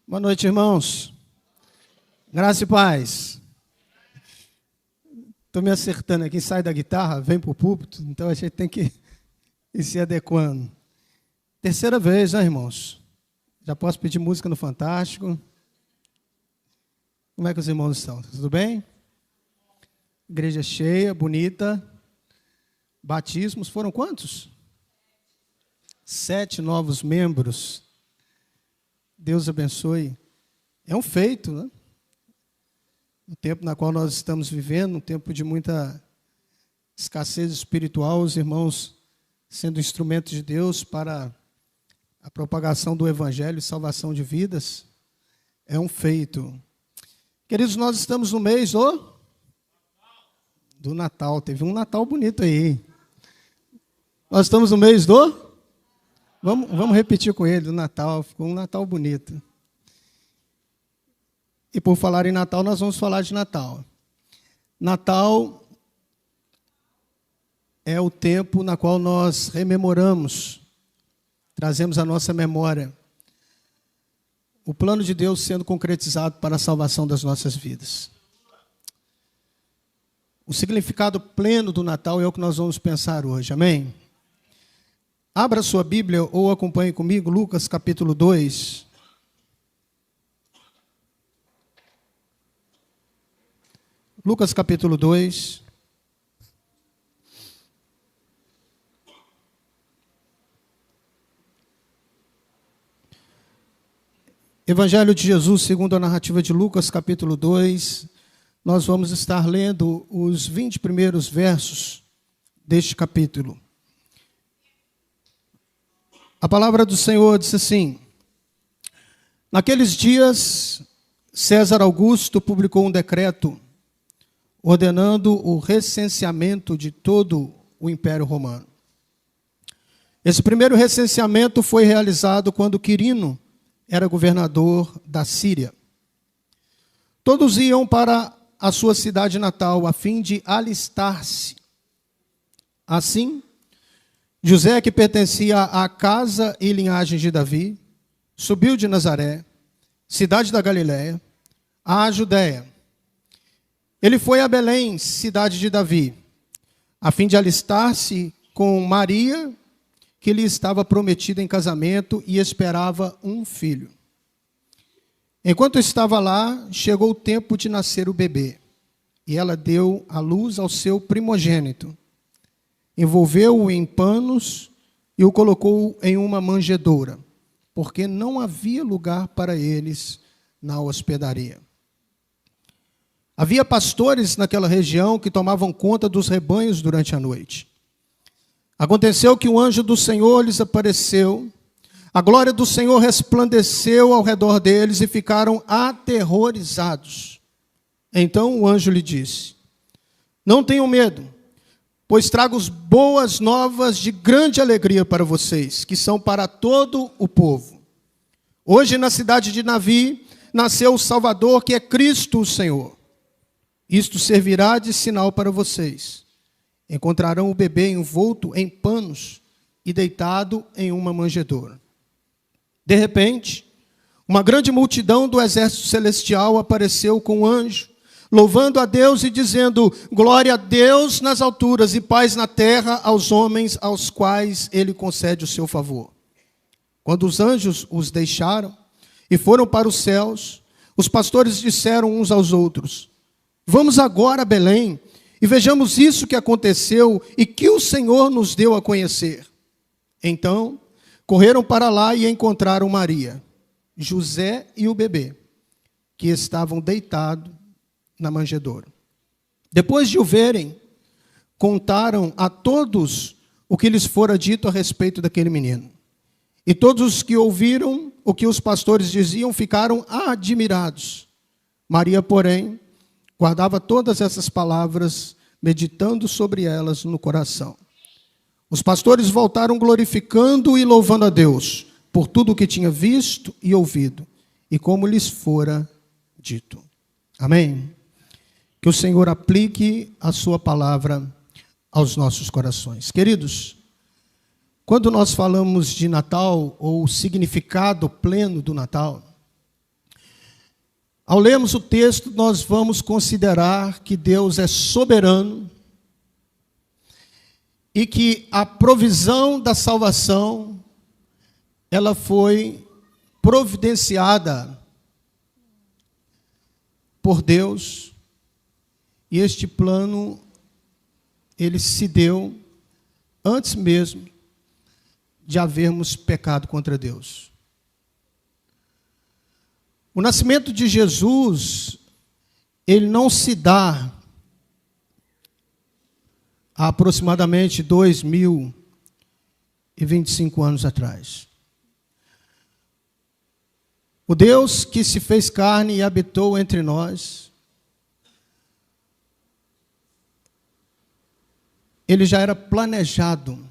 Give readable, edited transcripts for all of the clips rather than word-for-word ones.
Boa noite, irmãos. Graça e paz. Estou me acertando aqui, sai da guitarra, vem para o púlpito, então a gente tem que ir se adequando. Terceira vez, né, irmãos? Já posso pedir música no Fantástico. Como é que os irmãos estão? Tudo bem? Igreja cheia, bonita. Batismos, foram quantos? 7 novos membros. Deus abençoe. É um feito, né? No tempo na qual nós estamos vivendo, um tempo de muita escassez espiritual, os irmãos sendo instrumentos de Deus para a propagação do Evangelho e salvação de vidas, é um feito. Queridos, nós estamos no mês do Natal. Teve um Natal bonito aí. Nós estamos no mês do... Vamos repetir com ele, do Natal. Ficou um Natal bonito. E por falar em Natal, nós vamos falar de Natal. Natal é o tempo na qual nós rememoramos, trazemos à nossa memória o plano de Deus sendo concretizado para a salvação das nossas vidas. O significado pleno do Natal é o que nós vamos pensar hoje, amém? Abra sua Bíblia ou acompanhe comigo, Lucas capítulo 2. Lucas capítulo 2. Evangelho de Jesus, segundo a narrativa de Lucas capítulo 2. Nós vamos estar lendo os 20 primeiros versos deste capítulo. A palavra do Senhor diz assim: naqueles dias, César Augusto publicou um decreto ordenando o recenseamento de todo o Império Romano. Esse primeiro recenseamento foi realizado quando Quirino era governador da Síria. Todos iam para a sua cidade natal a fim de alistar-se. Assim, José, que pertencia à casa e linhagem de Davi, subiu de Nazaré, cidade da Galiléia, à Judéia. Ele foi a Belém, cidade de Davi, a fim de alistar-se com Maria, que lhe estava prometida em casamento e esperava um filho. Enquanto estava lá, chegou o tempo de nascer o bebê, e ela deu à luz ao seu primogênito. Envolveu-o em panos e o colocou em uma manjedoura, porque não havia lugar para eles na hospedaria. Havia pastores naquela região que tomavam conta dos rebanhos durante a noite. Aconteceu que o anjo do Senhor lhes apareceu, a glória do Senhor resplandeceu ao redor deles e ficaram aterrorizados. Então o anjo lhe disse: não tenham medo, pois trago boas novas de grande alegria para vocês, que são para todo o povo. Hoje na cidade de Davi nasceu o Salvador, que é Cristo o Senhor. Isto servirá de sinal para vocês. Encontrarão o bebê envolto em panos e deitado em uma manjedoura. De repente, uma grande multidão do exército celestial apareceu com o anjo, louvando a Deus e dizendo: glória a Deus nas alturas e paz na terra aos homens aos quais Ele concede o seu favor. Quando os anjos os deixaram e foram para os céus, os pastores disseram uns aos outros: vamos agora a Belém e vejamos isso que aconteceu e que o Senhor nos deu a conhecer. Então, correram para lá e encontraram Maria, José e o bebê, que estavam deitados na manjedoura. Depois de o verem, contaram a todos o que lhes fora dito a respeito daquele menino. E todos os que ouviram o que os pastores diziam ficaram admirados. Maria, porém, guardava todas essas palavras, meditando sobre elas no coração. Os pastores voltaram glorificando e louvando a Deus por tudo o que tinha visto e ouvido, e como lhes fora dito. Amém? Que o Senhor aplique a sua palavra aos nossos corações. Queridos, quando nós falamos de Natal, ou o significado pleno do Natal, Ao lermos o texto, nós vamos considerar que Deus é soberano e que a provisão da salvação, ela foi providenciada por Deus, e este plano, ele se deu antes mesmo de havermos pecado contra Deus. O nascimento de Jesus, ele não se dá há aproximadamente 2025 anos atrás. O Deus que se fez carne e habitou entre nós, ele já era planejado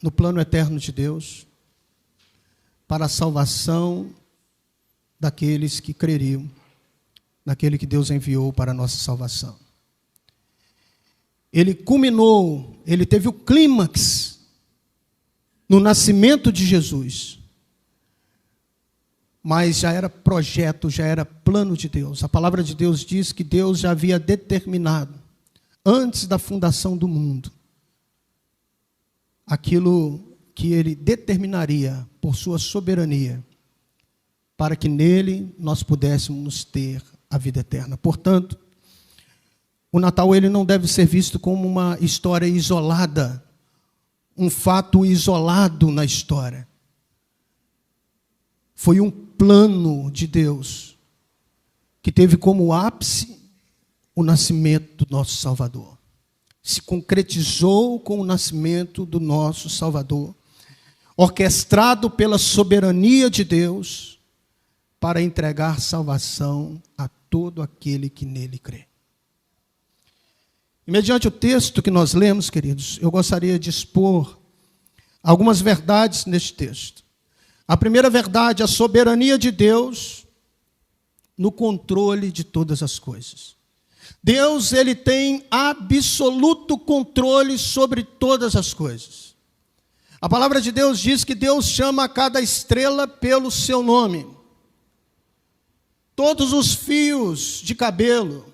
no plano eterno de Deus para a salvação daqueles que creriam, naquele que Deus enviou para a nossa salvação. Ele culminou, ele teve o clímax no nascimento de Jesus. Mas já era projeto, já era plano de Deus. A palavra de Deus diz que Deus já havia determinado, antes da fundação do mundo, aquilo que ele determinaria por sua soberania, para que nele nós pudéssemos ter a vida eterna. Portanto, o Natal ele não deve ser visto como uma história isolada, um fato isolado na história. Foi um plano de Deus que teve como ápice o nascimento do nosso Salvador. Se concretizou com o nascimento do nosso Salvador, orquestrado pela soberania de Deus para entregar salvação a todo aquele que nele crê. E mediante o texto que nós lemos, queridos, eu gostaria de expor algumas verdades neste texto. A primeira verdade, a soberania de Deus no controle de todas as coisas. Deus, ele tem absoluto controle sobre todas as coisas. A palavra de Deus diz que Deus chama cada estrela pelo seu nome. Todos os fios de cabelo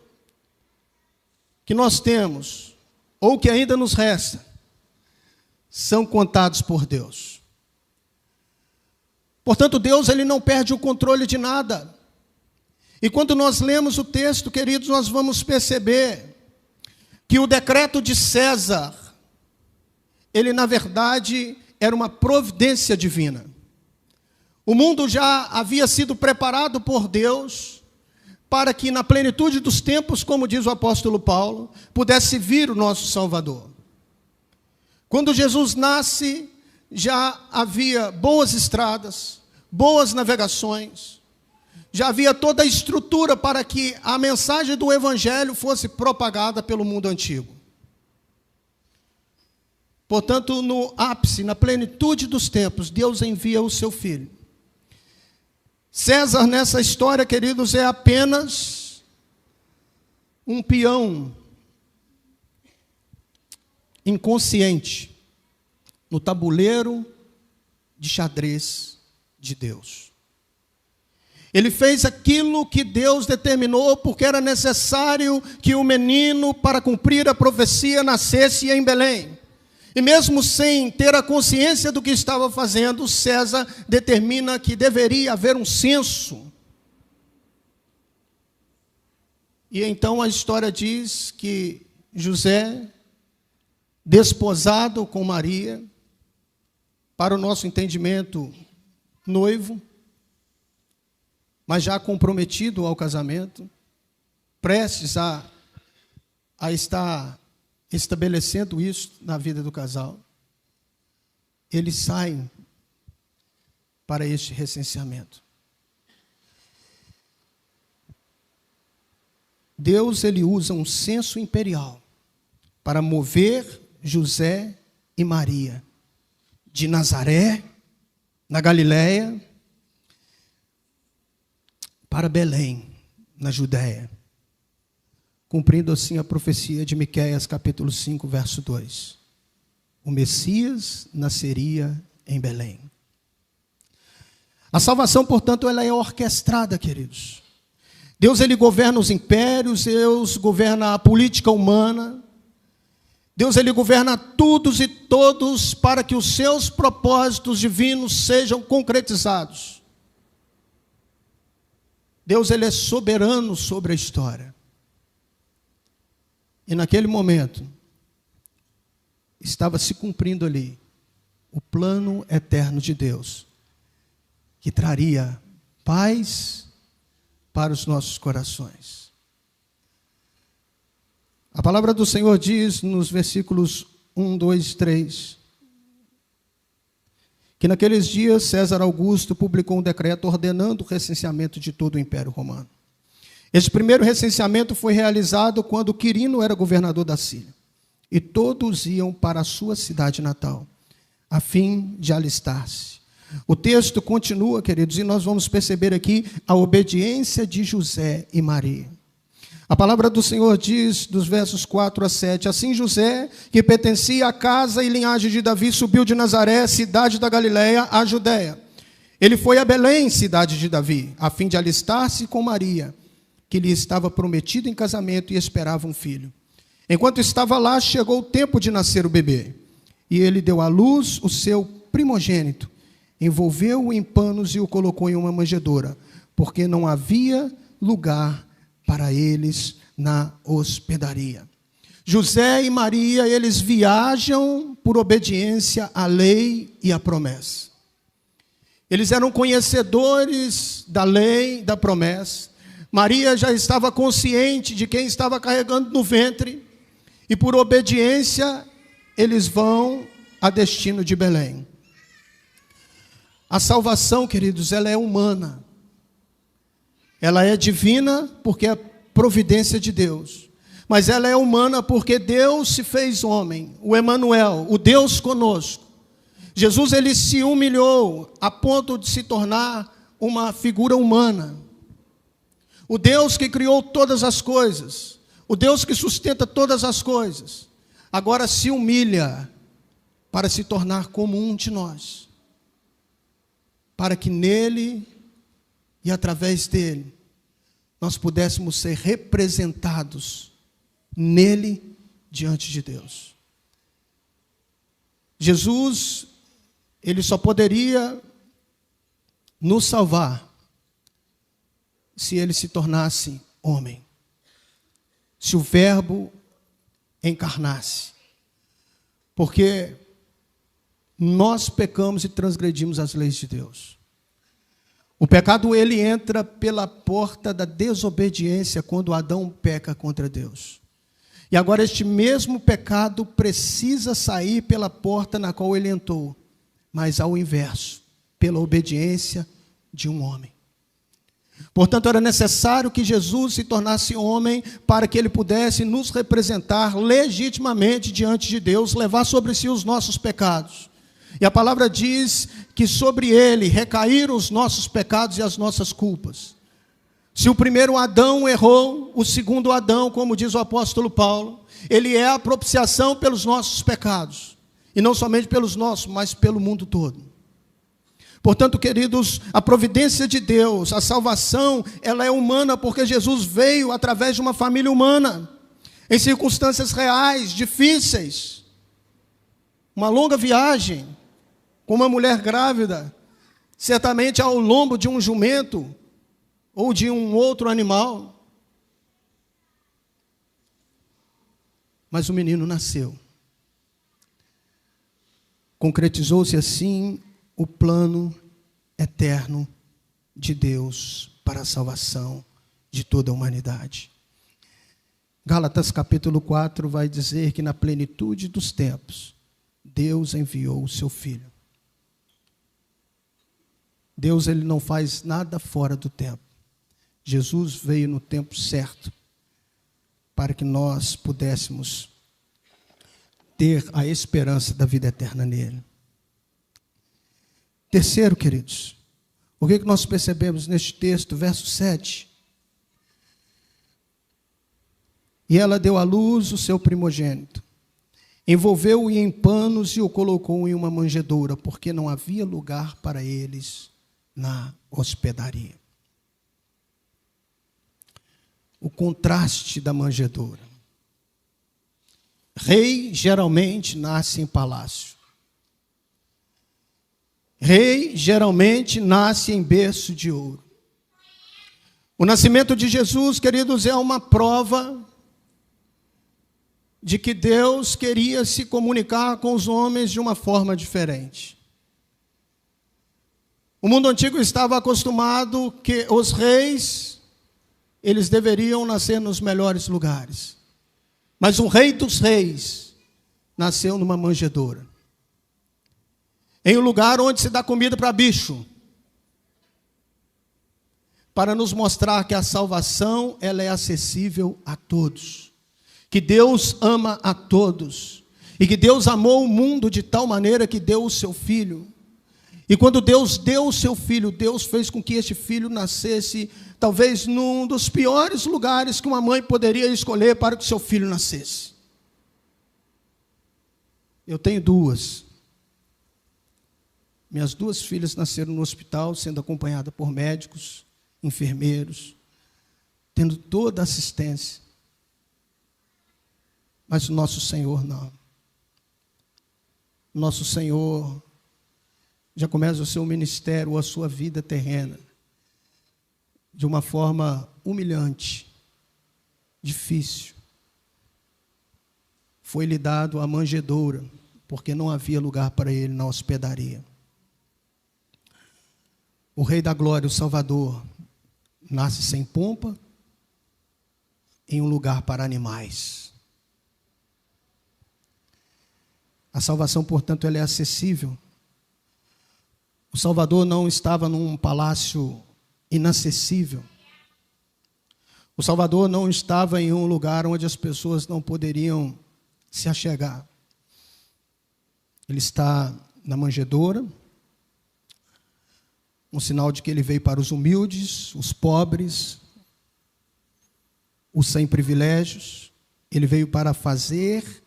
que nós temos, ou que ainda nos resta, são contados por Deus. Portanto, Deus ele não perde o controle de nada. E quando nós lemos o texto, queridos, nós vamos perceber que o decreto de César, ele na verdade era uma providência divina. O mundo já havia sido preparado por Deus para que na plenitude dos tempos, como diz o apóstolo Paulo, pudesse vir o nosso Salvador. Quando Jesus nasce, já havia boas estradas, boas navegações, já havia toda a estrutura para que a mensagem do Evangelho fosse propagada pelo mundo antigo. Portanto, no ápice, na plenitude dos tempos, Deus envia o seu Filho. César, nessa história, queridos, é apenas um peão inconsciente no tabuleiro de xadrez de Deus. Ele fez aquilo que Deus determinou, porque era necessário que o menino, para cumprir a profecia, nascesse em Belém. E mesmo sem ter a consciência do que estava fazendo, César determina que deveria haver um censo. E então a história diz que José, desposado com Maria, para o nosso entendimento, noivo, mas já comprometido ao casamento, prestes a estar estabelecendo isso na vida do casal, eles saem para este recenseamento. Deus ele usa um censo imperial para mover José e Maria de Nazaré, na Galileia, para Belém, na Judéia, cumprindo assim a profecia de Miqueias, capítulo 5, verso 2. O Messias nasceria em Belém. A salvação, portanto, ela é orquestrada, queridos. Deus, ele governa os impérios, Deus governa a política humana. Deus, ele governa todos e todos para que os seus propósitos divinos sejam concretizados. Deus, ele é soberano sobre a história. E naquele momento, estava se cumprindo ali o plano eterno de Deus, que traria paz para os nossos corações. A palavra do Senhor diz nos versículos 1, 2, 3, que naqueles dias César Augusto publicou um decreto ordenando o recenseamento de todo o Império Romano. Esse primeiro recenseamento foi realizado quando Quirino era governador da Síria. E todos iam para a sua cidade natal, a fim de alistar-se. O texto continua, queridos, e nós vamos perceber aqui a obediência de José e Maria. A palavra do Senhor diz, dos versos 4 a 7, assim José, que pertencia à casa e linhagem de Davi, subiu de Nazaré, cidade da Galileia, à Judéia. Ele foi a Belém, cidade de Davi, a fim de alistar-se com Maria, que lhe estava prometida em casamento e esperava um filho. Enquanto estava lá, chegou o tempo de nascer o bebê. E ele deu à luz o seu primogênito, envolveu-o em panos e o colocou em uma manjedoura, porque não havia lugar para eles na hospedaria. José e Maria, eles viajam por obediência à lei e à promessa. Eles eram conhecedores da lei, da promessa. Maria já estava consciente de quem estava carregando no ventre, e por obediência, eles vão a destino de Belém. A salvação, queridos, ela é humana. Ela é divina porque é providência de Deus. Mas ela é humana porque Deus se fez homem, o Emanuel, o Deus conosco. Jesus, ele se humilhou a ponto de se tornar uma figura humana. O Deus que criou todas as coisas, o Deus que sustenta todas as coisas, agora se humilha para se tornar como um de nós, para que nele e através dele nós pudéssemos ser representados nele diante de Deus. Jesus, ele só poderia nos salvar se ele se tornasse homem, se o Verbo encarnasse, porque nós pecamos e transgredimos as leis de Deus. O pecado, ele entra pela porta da desobediência quando Adão peca contra Deus. E agora este mesmo pecado precisa sair pela porta na qual ele entrou, mas ao inverso, pela obediência de um homem. Portanto, era necessário que Jesus se tornasse homem para que ele pudesse nos representar legitimamente diante de Deus, levar sobre si os nossos pecados. E a palavra diz que sobre ele recaíram os nossos pecados e as nossas culpas. Se o primeiro Adão errou, o segundo Adão, como diz o apóstolo Paulo, ele é a propiciação pelos nossos pecados. E não somente pelos nossos, mas pelo mundo todo. Portanto, queridos, a providência de Deus, a salvação, ela é humana porque Jesus veio através de uma família humana, em circunstâncias reais, difíceis. Uma longa viagem, com uma mulher grávida, certamente ao lombo de um jumento ou de um outro animal. Mas o menino nasceu. Concretizou-se assim o plano eterno de Deus para a salvação de toda a humanidade. Gálatas capítulo 4 vai dizer que na plenitude dos tempos, Deus enviou o seu Filho. Deus, ele não faz nada fora do tempo. Jesus veio no tempo certo para que nós pudéssemos ter a esperança da vida eterna nele. Terceiro, queridos, o que nós percebemos neste texto, verso 7? E ela deu à luz o seu primogênito, envolveu-o em panos e o colocou em uma manjedoura, porque não havia lugar para eles na hospedaria. O contraste da manjedoura. Rei geralmente nasce em palácio. Rei geralmente nasce em berço de ouro. O nascimento de Jesus, queridos, é uma prova de que Deus queria se comunicar com os homens de uma forma diferente. O mundo antigo estava acostumado que os reis, eles deveriam nascer nos melhores lugares. Mas o rei dos reis nasceu numa manjedoura. Em um lugar onde se dá comida para bicho. Para nos mostrar que a salvação, ela é acessível a todos. Que Deus ama a todos. E que Deus amou o mundo de tal maneira que deu o seu Filho. E quando Deus deu o seu Filho, Deus fez com que este Filho nascesse, talvez num dos piores lugares que uma mãe poderia escolher para que seu filho nascesse. Eu tenho duas. Minhas duas filhas nasceram no hospital, sendo acompanhadas por médicos, enfermeiros, tendo toda a assistência. Mas o nosso Senhor não. Nosso Senhor já começa o seu ministério ou a sua vida terrena de uma forma humilhante, difícil. Foi-lhe dado a manjedoura, porque não havia lugar para ele na hospedaria. O Rei da Glória, o Salvador, nasce sem pompa, em um lugar para animais. A salvação, portanto, ela é acessível. O Salvador não estava num palácio inacessível. O Salvador não estava em um lugar onde as pessoas não poderiam se achegar. Ele está na manjedoura, um sinal de que ele veio para os humildes, os pobres, os sem privilégios. Ele veio para fazer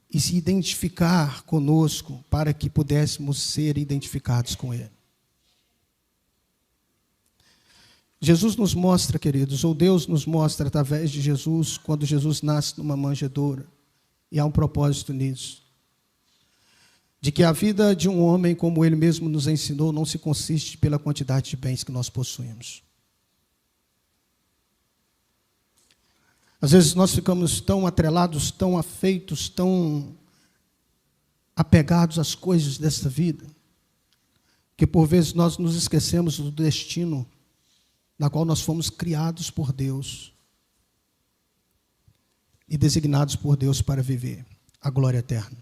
e se identificar conosco, para que pudéssemos ser identificados com ele. Jesus nos mostra, queridos, ou Deus nos mostra através de Jesus, quando Jesus nasce numa manjedoura, e há um propósito nisso, de que a vida de um homem, como ele mesmo nos ensinou, não se consiste pela quantidade de bens que nós possuímos. Às vezes nós ficamos tão atrelados, tão afeitos, tão apegados às coisas desta vida, que por vezes nós nos esquecemos do destino na qual nós fomos criados por Deus e designados por Deus para viver a glória eterna.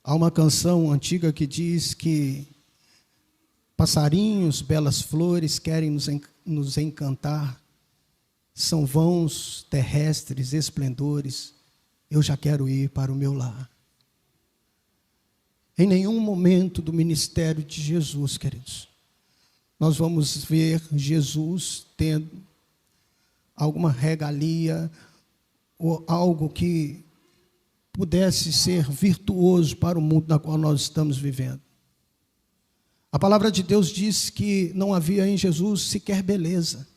Há uma canção antiga que diz que passarinhos, belas flores querem nos encantar, são vãos terrestres, esplendores, eu já quero ir para o meu lar. Em nenhum momento do ministério de Jesus, queridos, nós vamos ver Jesus tendo alguma regalia ou algo que pudesse ser virtuoso para o mundo na qual nós estamos vivendo. A palavra de Deus diz que não havia em Jesus sequer beleza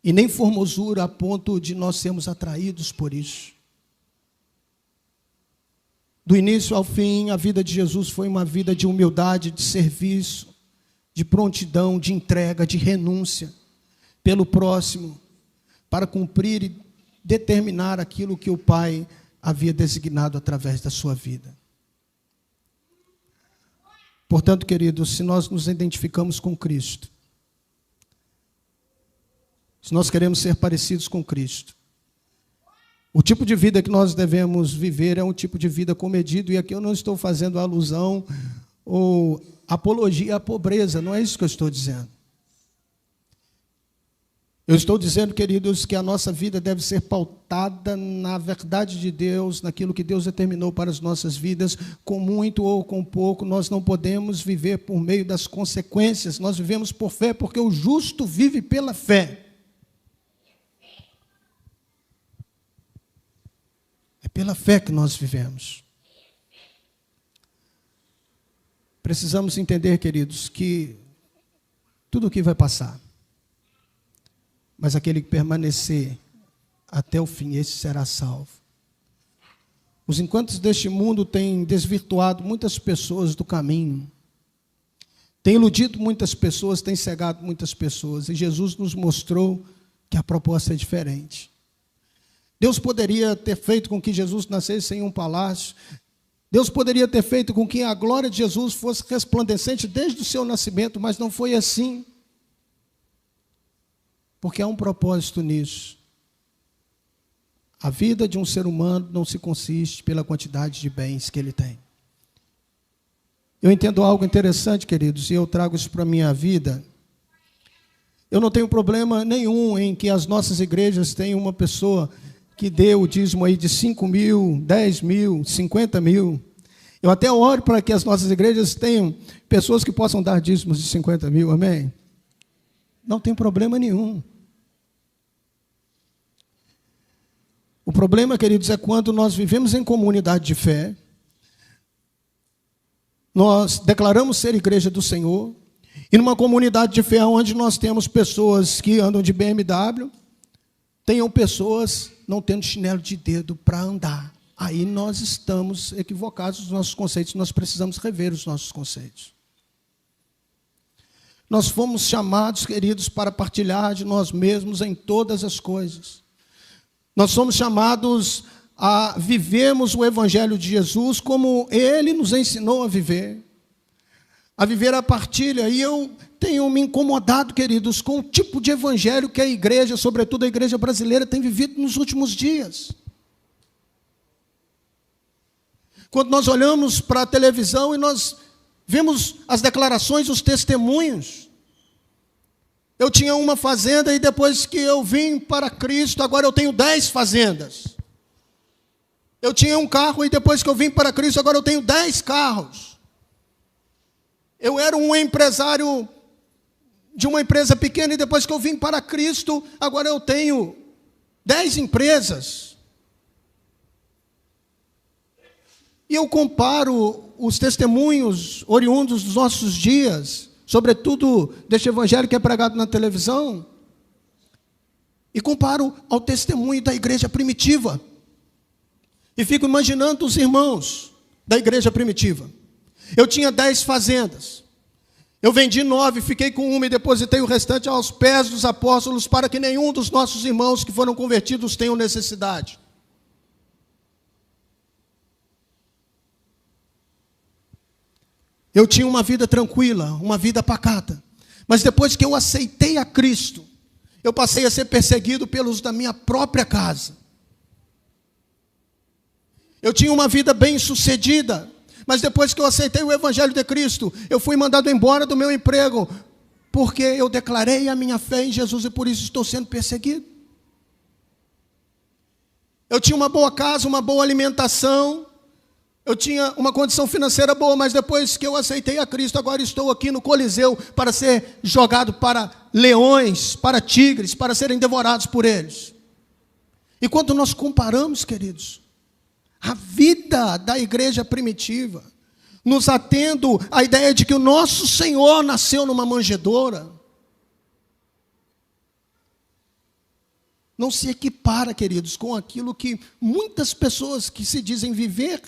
e nem formosura a ponto de nós sermos atraídos por isso. Do início ao fim, a vida de Jesus foi uma vida de humildade, de serviço, de prontidão, de entrega, de renúncia pelo próximo, para cumprir e determinar aquilo que o Pai havia designado através da sua vida. Portanto, queridos, se nós nos identificamos com Cristo, se nós queremos ser parecidos com Cristo, o tipo de vida que nós devemos viver é um tipo de vida comedido, e aqui eu não estou fazendo alusão ou apologia à pobreza, não é isso que eu estou dizendo. Eu estou dizendo, queridos, que a nossa vida deve ser pautada na verdade de Deus, naquilo que Deus determinou para as nossas vidas, com muito ou com pouco. Nós não podemos viver por meio das consequências, nós vivemos por fé, porque o justo vive pela fé. É pela fé que nós vivemos. Precisamos entender, queridos, que tudo aqui vai passar. Mas aquele que permanecer até o fim, esse será salvo. Os encantos deste mundo têm desvirtuado muitas pessoas do caminho. Tem iludido muitas pessoas, tem cegado muitas pessoas. E Jesus nos mostrou que a proposta é diferente. Deus poderia ter feito com que Jesus nascesse em um palácio. Deus poderia ter feito com que a glória de Jesus fosse resplandecente desde o seu nascimento, mas não foi assim. Porque há um propósito nisso. A vida de um ser humano não se consiste pela quantidade de bens que ele tem. Eu entendo algo interessante, queridos, e eu trago isso para a minha vida. Eu não tenho problema nenhum em que as nossas igrejas tenham uma pessoa que dê o dízimo aí de 5 mil, 10 mil, 50 mil. Eu até oro para que as nossas igrejas tenham pessoas que possam dar dízimos de 50 mil, amém? Não tem problema nenhum. O problema, queridos, é quando nós vivemos em comunidade de fé, nós declaramos ser igreja do Senhor, e numa comunidade de fé onde nós temos pessoas que andam de BMW, tenham pessoas não tendo chinelo de dedo para andar. Aí nós estamos equivocados nos nossos conceitos, nós precisamos rever os nossos conceitos. Nós fomos chamados, queridos, para partilhar de nós mesmos em todas as coisas. Nós somos chamados a vivermos o Evangelho de Jesus como Ele nos ensinou a viver a partilha. E eu tenho me incomodado, queridos, com o tipo de Evangelho que a igreja, sobretudo a igreja brasileira, tem vivido nos últimos dias. Quando nós olhamos para a televisão e nós vemos as declarações, os testemunhos. Eu tinha uma fazenda e depois que eu vim para Cristo, agora eu tenho 10 fazendas. Eu tinha um carro e depois que eu vim para Cristo, agora eu tenho 10 carros. Eu era um empresário de uma empresa pequena e depois que eu vim para Cristo, agora eu tenho 10 empresas. E eu comparo os testemunhos oriundos dos nossos dias, sobretudo deste evangelho que é pregado na televisão, e comparo ao testemunho da igreja primitiva. E fico imaginando os irmãos da igreja primitiva. Eu tinha 10 fazendas. Eu vendi 9, fiquei com uma e depositei o restante aos pés dos apóstolos para que nenhum dos nossos irmãos que foram convertidos tenham necessidade. Eu tinha uma vida tranquila, uma vida pacata. Mas depois que eu aceitei a Cristo, eu passei a ser perseguido pelos da minha própria casa. Eu tinha uma vida bem-sucedida, mas depois que eu aceitei o Evangelho de Cristo, eu fui mandado embora do meu emprego, porque eu declarei a minha fé em Jesus e por isso estou sendo perseguido. Eu tinha uma boa casa, uma boa alimentação, eu tinha uma condição financeira boa, mas depois que eu aceitei a Cristo, agora estou aqui no Coliseu para ser jogado para leões, para tigres, para serem devorados por eles. E quando nós comparamos, queridos, a vida da igreja primitiva, nos atendo à ideia de que o nosso Senhor nasceu numa manjedoura, não se equipara, queridos, com aquilo que muitas pessoas que se dizem viver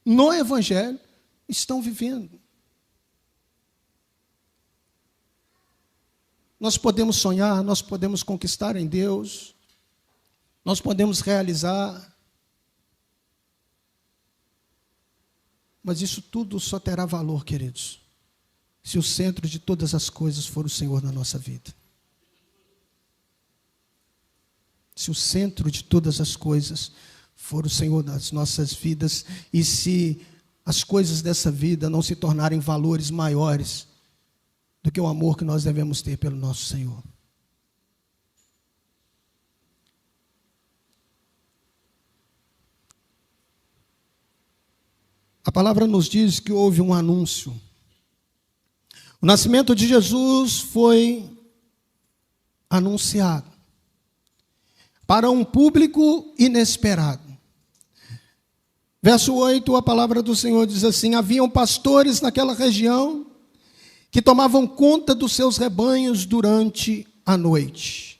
no Evangelho estão vivendo. Nós podemos sonhar, nós podemos conquistar em Deus, nós podemos realizar, mas isso tudo só terá valor, queridos, se o centro de todas as coisas for o Senhor na nossa vida. Se o centro de todas as coisas for o Senhor nas nossas vidas, e se as coisas dessa vida não se tornarem valores maiores do que o amor que nós devemos ter pelo nosso Senhor. A palavra nos diz que houve um anúncio. O nascimento de Jesus foi anunciado para um público inesperado. Verso 8, a palavra do Senhor diz assim: haviam pastores naquela região que tomavam conta dos seus rebanhos durante a noite.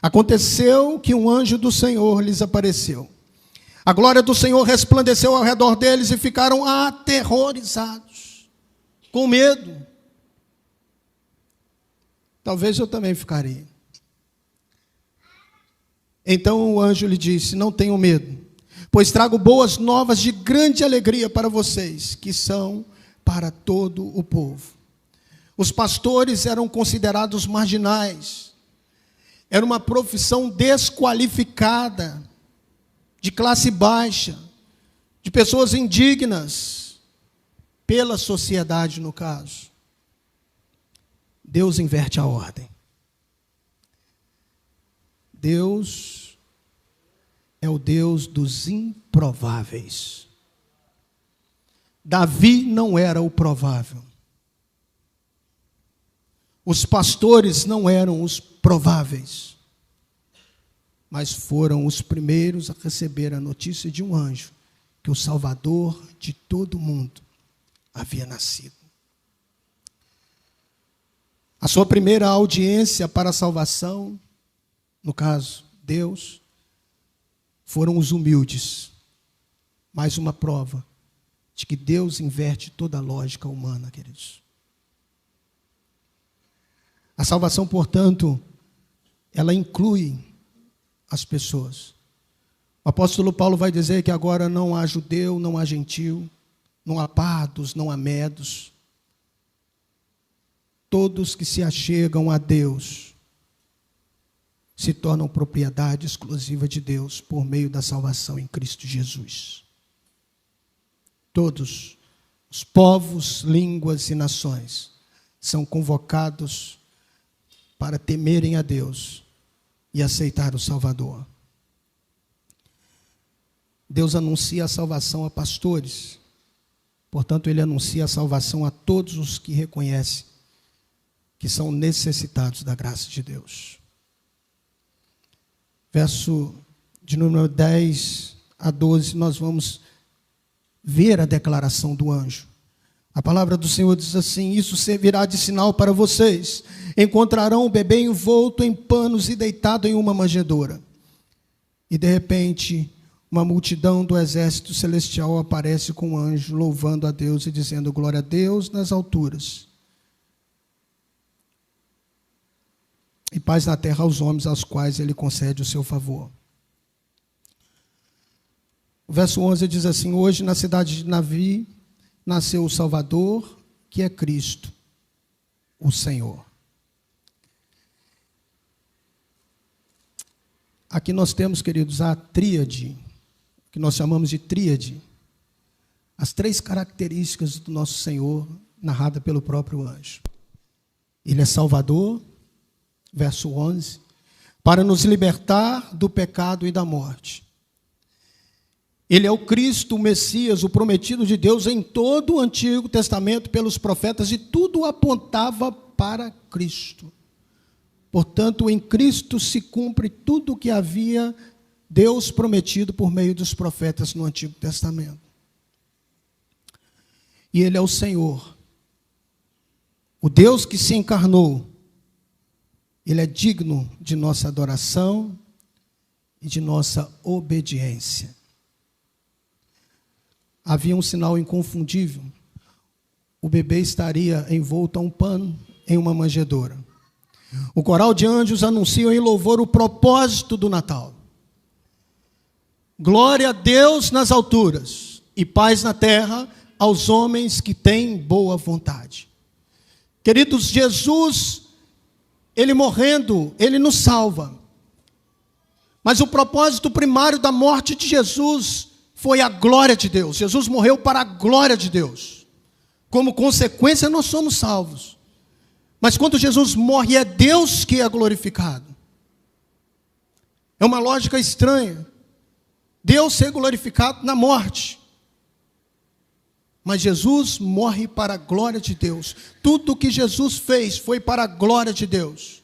Aconteceu que um anjo do Senhor lhes apareceu. A glória do Senhor resplandeceu ao redor deles e ficaram aterrorizados, com medo. Talvez eu também ficaria. Então o anjo lhe disse: não tenham medo, pois trago boas novas de grande alegria para vocês, que são para todo o povo. Os pastores eram considerados marginais. Era uma profissão desqualificada, de classe baixa, de pessoas indignas, pela sociedade no caso. Deus inverte a ordem. Deus é o Deus dos improváveis. Davi não era o provável. Os pastores não eram os prováveis, mas foram os primeiros a receber a notícia de um anjo, que o Salvador de todo mundo havia nascido. A sua primeira audiência para a salvação, no caso, Deus, foram os humildes. Mais uma prova de que Deus inverte toda a lógica humana, queridos. A salvação, portanto, ela inclui as pessoas. O apóstolo Paulo vai dizer que agora não há judeu, não há gentil, não há pardos, não há medos. Todos que se achegam a Deus se tornam propriedade exclusiva de Deus por meio da salvação em Cristo Jesus. Todos os povos, línguas e nações são convocados para temerem a Deus e aceitar o Salvador. Deus anuncia a salvação a pastores, portanto, Ele anuncia a salvação a todos os que reconhecem que são necessitados da graça de Deus. Verso de número 10 a 12, nós vamos ver a declaração do anjo. A palavra do Senhor diz assim: isso servirá de sinal para vocês. Encontrarão o bebê envolto em panos e deitado em uma manjedoura. E de repente, uma multidão do exército celestial aparece com um anjo, louvando a Deus e dizendo: glória a Deus nas alturas, e paz na terra aos homens aos quais Ele concede o seu favor. O verso 11 diz assim: hoje na cidade de Davi nasceu o Salvador, que é Cristo, o Senhor. Aqui nós temos, queridos, a tríade, que nós chamamos de tríade, as três características do nosso Senhor, narrada pelo próprio anjo. Ele é Salvador, verso 11, para nos libertar do pecado e da morte. Ele é o Cristo, o Messias, o prometido de Deus em todo o Antigo Testamento pelos profetas, e tudo apontava para Cristo. Portanto, em Cristo se cumpre tudo o que havia Deus prometido por meio dos profetas no Antigo Testamento. E Ele é o Senhor, o Deus que se encarnou. Ele é digno de nossa adoração e de nossa obediência. Havia um sinal inconfundível. O bebê estaria envolto a um pano em uma manjedoura. O coral de anjos anunciam em louvor o propósito do Natal. Glória a Deus nas alturas e paz na terra aos homens que têm boa vontade. Queridos, Jesus, Ele morrendo, Ele nos salva. Mas o propósito primário da morte de Jesus foi a glória de Deus. Jesus morreu para a glória de Deus. Como consequência, nós somos salvos. Mas quando Jesus morre, é Deus que é glorificado. É uma lógica estranha. Deus ser glorificado na morte. Mas Jesus morre para a glória de Deus. Tudo o que Jesus fez foi para a glória de Deus.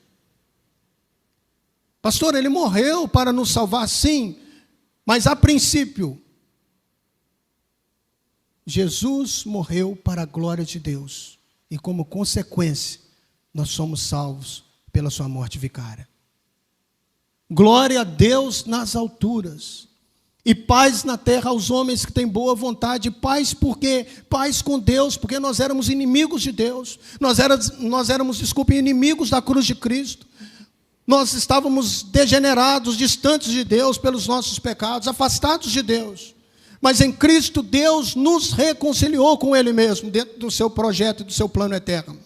Pastor, Ele morreu para nos salvar, sim. Mas a princípio, Jesus morreu para a glória de Deus. E como consequência, nós somos salvos pela sua morte vicária. Glória a Deus nas alturas. E paz na terra aos homens que têm boa vontade. Paz por quê? Paz com Deus, porque nós éramos inimigos de Deus. Nós éramos, inimigos da cruz de Cristo. Nós estávamos degenerados, distantes de Deus pelos nossos pecados, afastados de Deus. Mas em Cristo, Deus nos reconciliou com Ele mesmo, dentro do seu projeto e do seu plano eterno.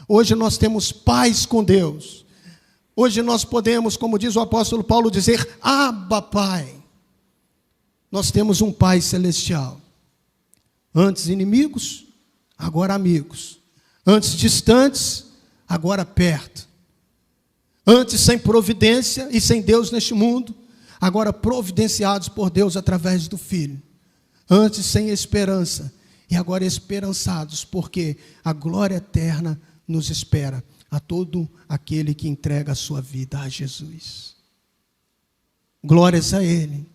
Hoje nós temos paz com Deus. Hoje nós podemos, como diz o apóstolo Paulo, dizer, Abba, Pai. Nós temos um Pai celestial. Antes inimigos, agora amigos. Antes distantes, agora perto. Antes sem providência e sem Deus neste mundo, agora providenciados por Deus através do Filho. Antes sem esperança e agora esperançados, porque a glória eterna nos espera a todo aquele que entrega a sua vida a Jesus. Glórias a Ele.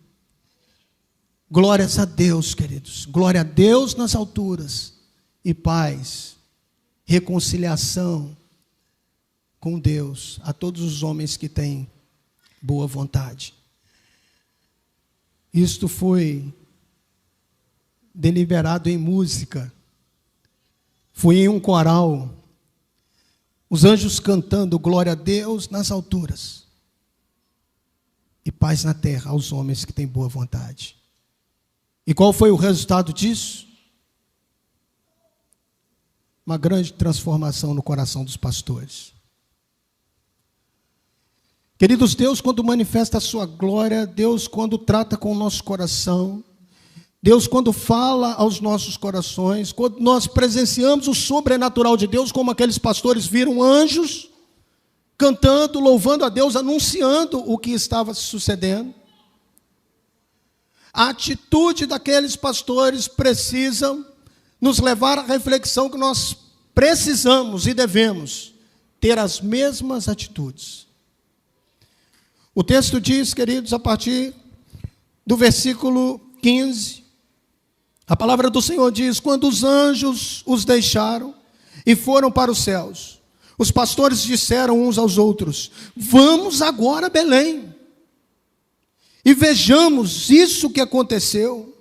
Glórias a Deus, queridos. Glória a Deus nas alturas. E paz, reconciliação com Deus a todos os homens que têm boa vontade. Isto foi deliberado em música. Foi em um coral. Os anjos cantando glória a Deus nas alturas. E paz na terra aos homens que têm boa vontade. E qual foi o resultado disso? Uma grande transformação no coração dos pastores. Queridos, Deus quando manifesta a sua glória, Deus quando trata com o nosso coração, Deus quando fala aos nossos corações, quando nós presenciamos o sobrenatural de Deus, como aqueles pastores viram anjos, cantando, louvando a Deus, anunciando o que estava sucedendo. A atitude daqueles pastores precisa nos levar à reflexão que nós precisamos e devemos ter as mesmas atitudes. O texto diz, queridos, a partir do versículo 15, a palavra do Senhor diz, quando os anjos os deixaram e foram para os céus, os pastores disseram uns aos outros, vamos agora a Belém, e vejamos isso que aconteceu,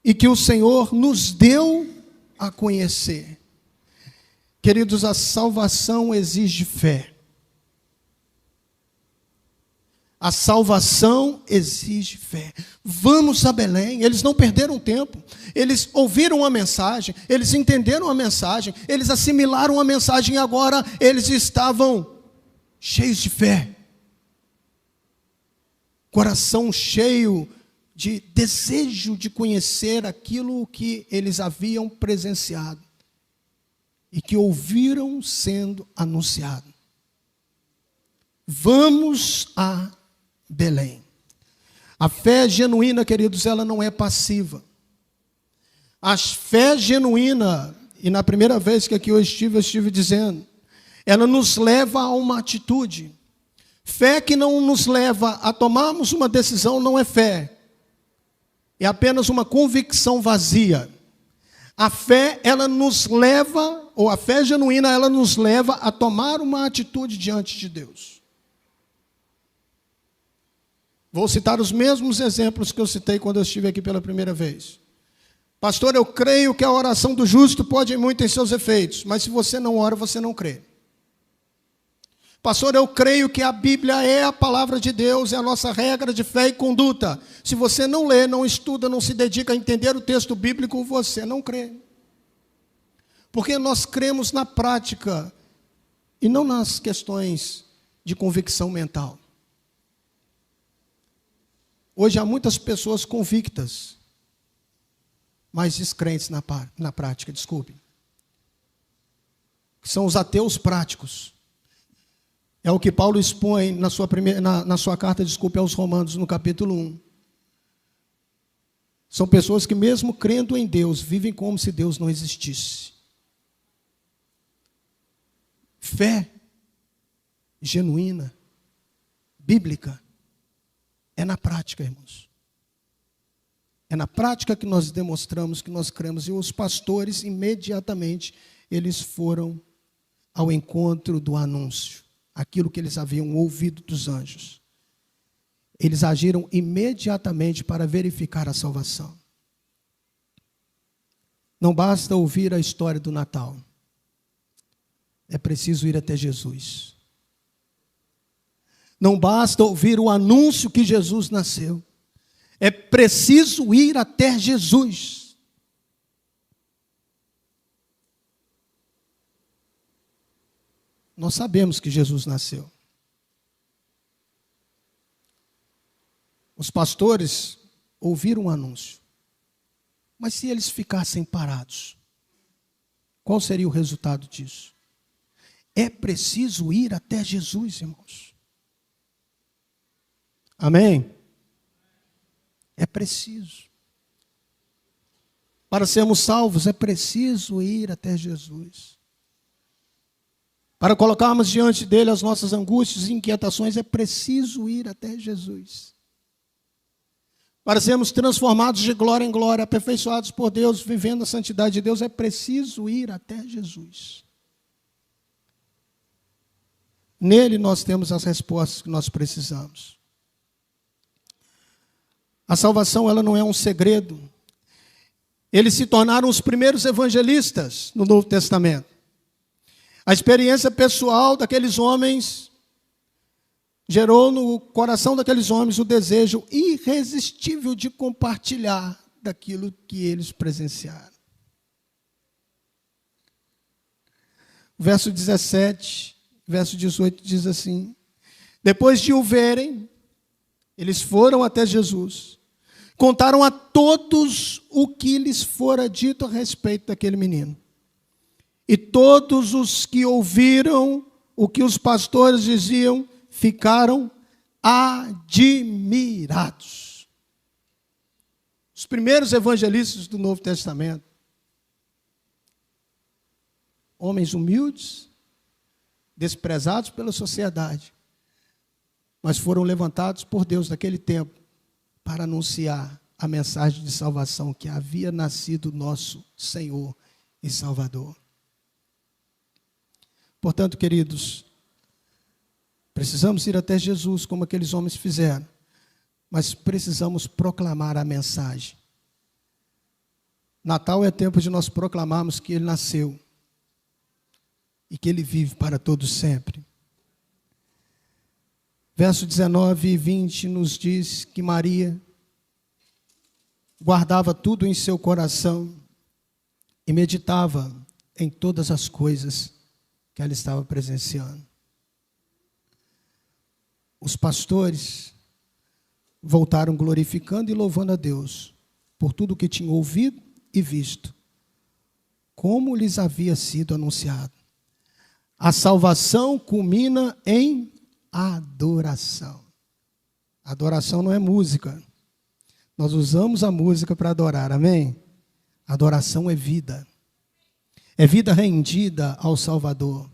e que o Senhor nos deu a conhecer. Queridos, a salvação exige fé. A salvação exige fé. Vamos a Belém. Eles não perderam tempo. Eles ouviram a mensagem, eles entenderam a mensagem, eles assimilaram a mensagem e agora eles estavam cheios de fé. Coração cheio de desejo de conhecer aquilo que eles haviam presenciado e que ouviram sendo anunciado. Vamos a Belém. A fé genuína, queridos, ela não é passiva. A fé genuína, e na primeira vez que aqui eu estive dizendo, ela nos leva a uma atitude. Fé que não nos leva a tomarmos uma decisão não é fé. É apenas uma convicção vazia. A fé, ela nos leva, ou a fé genuína, ela nos leva a tomar uma atitude diante de Deus. Vou citar os mesmos exemplos que eu citei quando eu estive aqui pela primeira vez. Pastor, eu creio que a oração do justo pode ir muito em seus efeitos, mas se você não ora, você não crê. Pastor, eu creio que a Bíblia é a palavra de Deus, é a nossa regra de fé e conduta. Se você não lê, não estuda, não se dedica a entender o texto bíblico, você não crê. Porque nós cremos na prática e não nas questões de convicção mental. Hoje há muitas pessoas convictas, mas descrentes na prática, desculpe. Que são os ateus práticos. É o que Paulo expõe na sua carta, aos Romanos, no capítulo 1. São pessoas que mesmo crendo em Deus, vivem como se Deus não existisse. Fé genuína, bíblica, é na prática, irmãos. É na prática que nós demonstramos que nós cremos. E os pastores, imediatamente, eles foram ao encontro do anúncio, aquilo que eles haviam ouvido dos anjos. Eles agiram imediatamente para verificar a salvação. Não basta ouvir a história do Natal. É preciso ir até Jesus. Não basta ouvir o anúncio que Jesus nasceu. É preciso ir até Jesus. Nós sabemos que Jesus nasceu. Os pastores ouviram o anúncio. Mas se eles ficassem parados, qual seria o resultado disso? É preciso ir até Jesus, irmãos. Amém? É preciso. Para sermos salvos, é preciso ir até Jesus. Para colocarmos diante dele as nossas angústias e inquietações, é preciso ir até Jesus. Para sermos transformados de glória em glória, aperfeiçoados por Deus, vivendo a santidade de Deus, é preciso ir até Jesus. Nele nós temos as respostas que nós precisamos. A salvação, ela não é um segredo. Eles se tornaram os primeiros evangelistas no Novo Testamento. A experiência pessoal daqueles homens gerou no coração daqueles homens o desejo irresistível de compartilhar daquilo que eles presenciaram. O verso 17, verso 18 diz assim: depois de o verem, eles foram até Jesus, contaram a todos o que lhes fora dito a respeito daquele menino. E todos os que ouviram o que os pastores diziam, ficaram admirados. Os primeiros evangelistas do Novo Testamento, homens humildes, desprezados pela sociedade, mas foram levantados por Deus naquele tempo para anunciar a mensagem de salvação que havia nascido nosso Senhor e Salvador. Portanto, queridos, precisamos ir até Jesus, como aqueles homens fizeram, mas precisamos proclamar a mensagem. Natal é tempo de nós proclamarmos que Ele nasceu e que Ele vive para todos sempre. Verso 19 e 20 nos diz que Maria guardava tudo em seu coração e meditava em todas as coisas que ela estava presenciando. Os pastores voltaram glorificando e louvando a Deus por tudo que tinham ouvido e visto, como lhes havia sido anunciado. A salvação culmina em adoração. Adoração não é música. Nós usamos a música para adorar, amém? Adoração é vida. É vida rendida ao Salvador.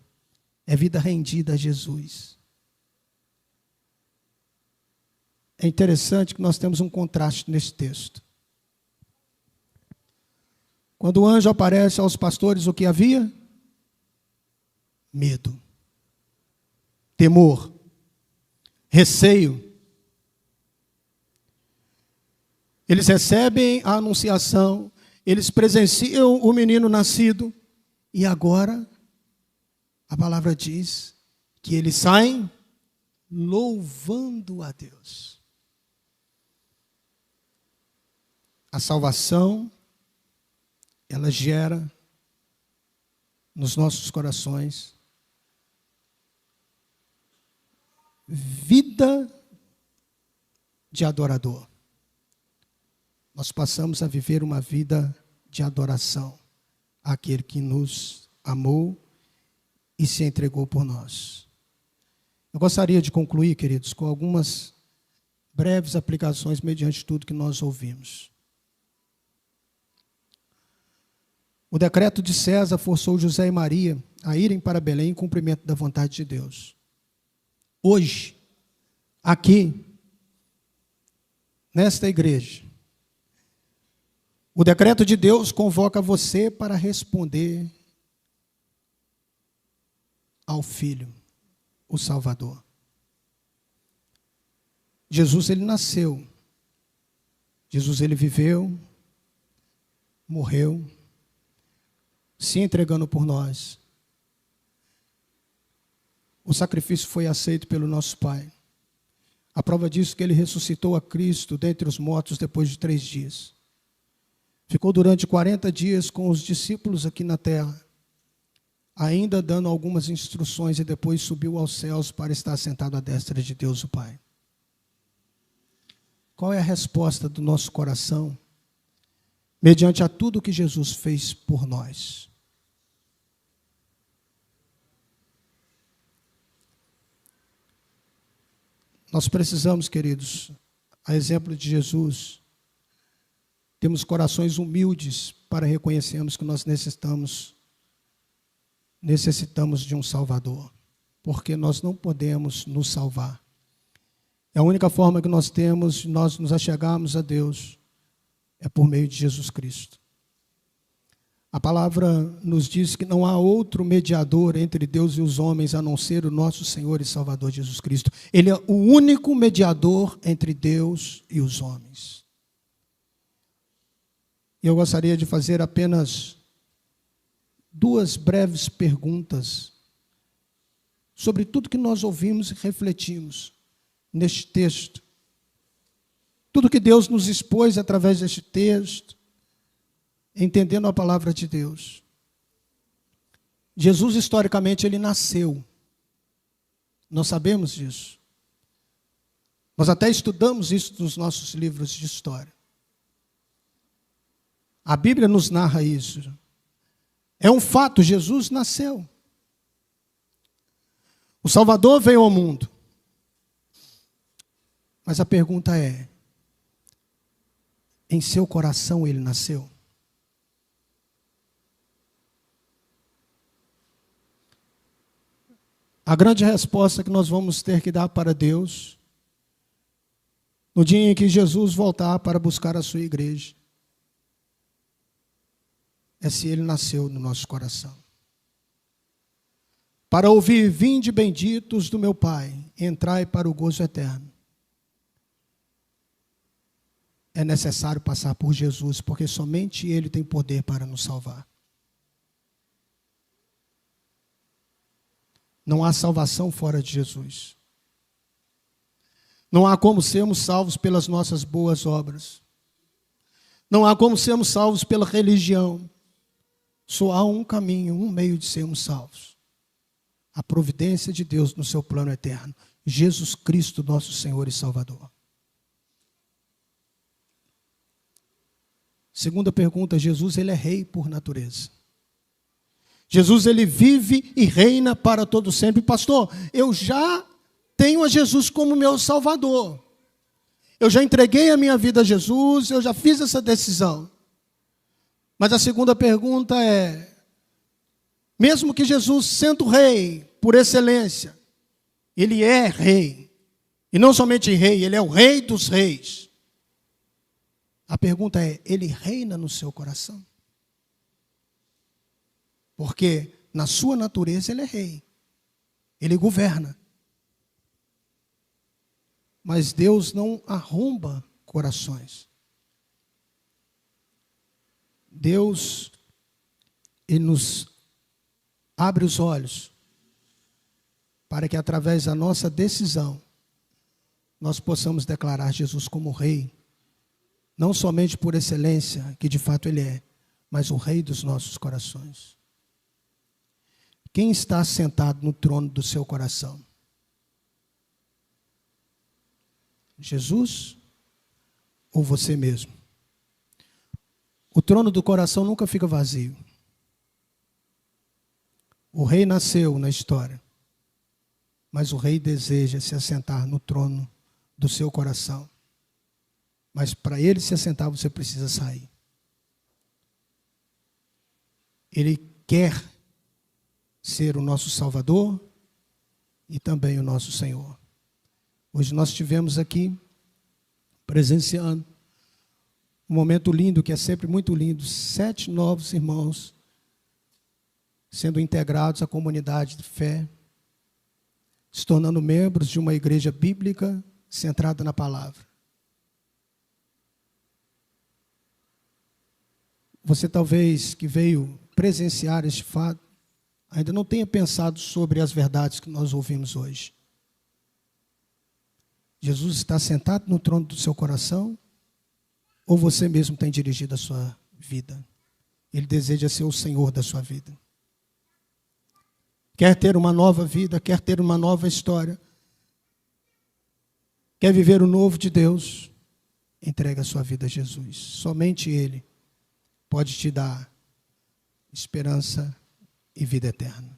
É vida rendida a Jesus. É interessante que nós temos um contraste nesse texto. Quando o anjo aparece aos pastores, o que havia? Medo, temor, receio. Eles recebem a anunciação, eles presenciam o menino nascido, e agora a palavra diz que eles saem louvando a Deus. A salvação, ela gera nos nossos corações vida de adorador. Nós passamos a viver uma vida de adoração àquele que nos amou e se entregou por nós. Eu gostaria de concluir, queridos, com algumas breves aplicações mediante tudo que nós ouvimos. O decreto de César forçou José e Maria a irem para Belém em cumprimento da vontade de Deus. Hoje, aqui, nesta igreja, O decreto de Deus convoca você para responder ao Filho, o Salvador. Jesus, ele nasceu. Jesus, ele viveu, morreu, se entregando por nós. O sacrifício foi aceito pelo nosso Pai. A prova disso é que ele ressuscitou a Cristo dentre os mortos depois de 3 dias. Ficou durante 40 dias com os discípulos aqui na terra, ainda dando algumas instruções, e depois subiu aos céus para estar sentado à destra de Deus o Pai. Qual é a resposta do nosso coração mediante a tudo que Jesus fez por nós? Nós precisamos, queridos, a exemplo de Jesus, temos corações humildes para reconhecermos que nós necessitamos de um Salvador, porque nós não podemos nos salvar. A única forma que nós temos de nós nos achegarmos a Deus é por meio de Jesus Cristo. A palavra nos diz que não há outro mediador entre Deus e os homens a não ser o nosso Senhor e Salvador Jesus Cristo. Ele é o único mediador entre Deus e os homens. E eu gostaria de fazer apenas 2 breves perguntas sobre tudo que nós ouvimos e refletimos neste texto. Tudo que Deus nos expôs através deste texto, entendendo a palavra de Deus. Jesus, historicamente, ele nasceu. Nós sabemos disso. Nós até estudamos isso nos nossos livros de história. A Bíblia nos narra isso. É um fato, Jesus nasceu. O Salvador veio ao mundo. Mas a pergunta é: em seu coração ele nasceu? A grande resposta que nós vamos ter que dar para Deus, no dia em que Jesus voltar para buscar a sua igreja, é se ele nasceu no nosso coração. Para ouvir: vinde benditos do meu Pai, entrai para o gozo eterno. É necessário passar por Jesus, porque somente Ele tem poder para nos salvar. Não há salvação fora de Jesus. Não há como sermos salvos pelas nossas boas obras. Não há como sermos salvos pela religião. Só há um caminho, um meio de sermos salvos: a providência de Deus no seu plano eterno. Jesus Cristo, nosso Senhor e Salvador. Segunda pergunta: Jesus, ele é rei por natureza. Jesus, ele vive e reina para todo sempre. Pastor, eu já tenho a Jesus como meu Salvador. Eu já entreguei a minha vida a Jesus, eu já fiz essa decisão. Mas a segunda pergunta é: mesmo que Jesus, sendo rei por excelência, ele é rei, e não somente rei, ele é o rei dos reis. A pergunta é: ele reina no seu coração? Porque na sua natureza ele é rei, ele governa. Mas Deus não arromba corações. Deus, ele nos abre os olhos para que através da nossa decisão nós possamos declarar Jesus como rei, não somente por excelência, que de fato ele é, mas o rei dos nossos corações. Quem está sentado no trono do seu coração? Jesus ou você mesmo? O trono do coração nunca fica vazio. O rei nasceu na história, mas o rei deseja se assentar no trono do seu coração. Mas para ele se assentar, você precisa sair. Ele quer ser o nosso Salvador e também o nosso Senhor. Hoje nós estivemos aqui presenciando Um momento lindo, que é sempre muito lindo. 7 novos irmãos sendo integrados à comunidade de fé, se tornando membros de uma igreja bíblica centrada na palavra. Você talvez que veio presenciar este fato, ainda não tenha pensado sobre as verdades que nós ouvimos hoje. Jesus está sentado no trono do seu coração? Ou você mesmo tem dirigido a sua vida? Ele deseja ser o Senhor da sua vida. Quer ter uma nova vida, quer ter uma nova história, quer viver o novo de Deus, entregue a sua vida a Jesus. Somente Ele pode te dar esperança e vida eterna.